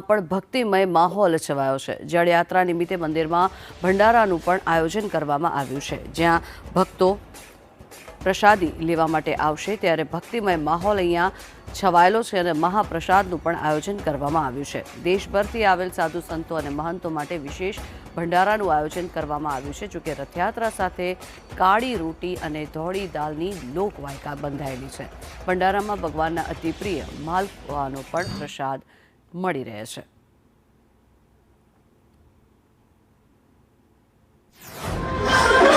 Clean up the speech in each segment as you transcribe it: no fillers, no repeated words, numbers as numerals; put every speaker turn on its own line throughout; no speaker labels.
પણ ભક્તિમય માહોલ છવાયો છે। જળયાત્રા નિમિત્તે મંદિરમાં ભંડારાનું પણ આયોજન કરવામાં આવ્યું છે, જ્યાં ભક્તો પ્રસાદી લેવા માટે આવશે ત્યારે ભક્તિમય માહોલ અહીંયા છવાયેલો છે અને મહાપ્રસાદનું પણ આયોજન કરવામાં આવ્યું છે। દેશભરથી આવેલ સાધુ સંતો અને મહંતો માટે વિશેષ ભંડારાનું આયોજન કરવામાં આવ્યું છે। જોકે રથયાત્રા સાથે કાળી રોટી અને ધોળી દાળની લોકવાયકા બંધાયેલી છે। ભંડારામાં ભગવાનના અતિ પ્રિય માલપુઆનો પણ પ્રસાદ મળી રહે છે।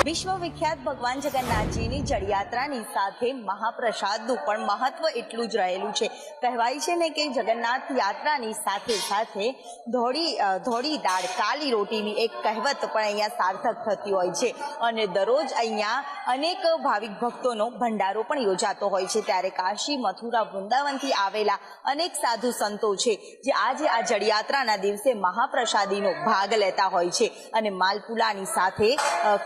વિશ્વવિખ્યાત ભગવાન જગન્નાથજીની જળયાત્રાની સાથે મહાપ્રસાદનું પણ મહત્વ એટલું જ રહેલું છે। કહેવાય છે ને કે જગન્નાથ યાત્રાની સાથે સાથે ધોળી દાળ કાળી રોટીની એક કહેવત પણ અહીંયા સાર્થક થતી હોય છે અને દરરોજ અહીંયા અનેક ભાવિક ભક્તોનો ભંડારો પણ યોજાતો હોય છે। ત્યારે કાશી, મથુરા, વૃંદાવનથી આવેલા અનેક સાધુ સંતો છે જે આજે આ જળયાત્રાના દિવસે મહાપ્રસાદીનો ભાગ લેતા હોય છે અને માલપુલાની સાથે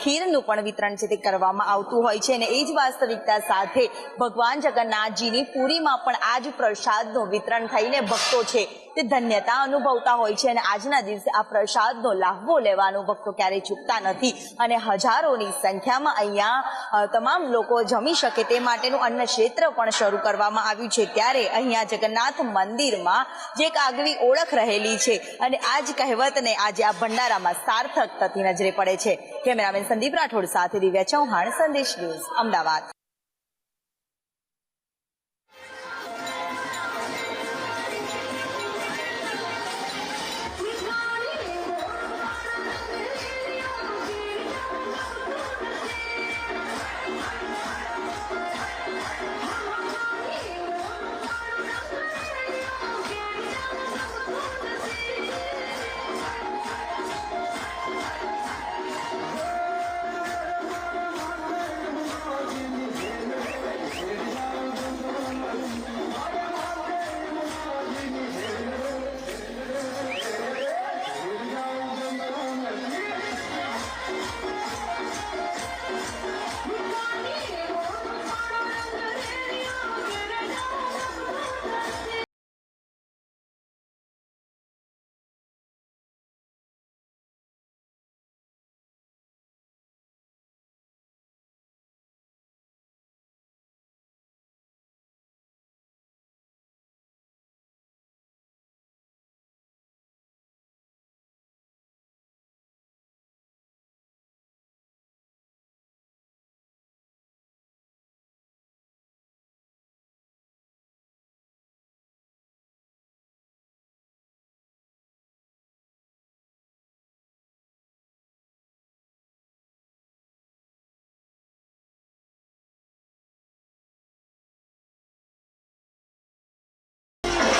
ખીરનું પણ વિતરણ છે તે કરવામાં આવતું હોય છે અને એ જ વાસ્તવિકતા સાથે ભગવાન જગન્નાથજીની પુરીમાં પણ આ જ પ્રસાદનું વિતરણ થઈને ભક્તો છે તે ધન્યતા અનુભવતા હોય છે અને આજના દિવસે આ પ્રસાદનો લાહવો લેવાનું ભક્તો ક્યારેય ચૂકતા નથી અને હજારોની સંખ્યામાં અહીંયા તમામ લોકો જમી શકે તે માટેનું અન્ન ક્ષેત્ર પણ શરૂ કરવામાં આવ્યું છે। ત્યારે અહીંયા જગન્નાથ મંદિરમાં જે એક આગવી ઓળખ રહેલી છે અને આ જ કહેવતને આજે આ ભંડારામાં સાર્થક થતી નજરે પડે છે। કેમેરામેન સંદીપ રાઠોડ સાથે દિવ્યા ચૌહાણ, સંદેશ ન્યૂઝ, અમદાવાદ।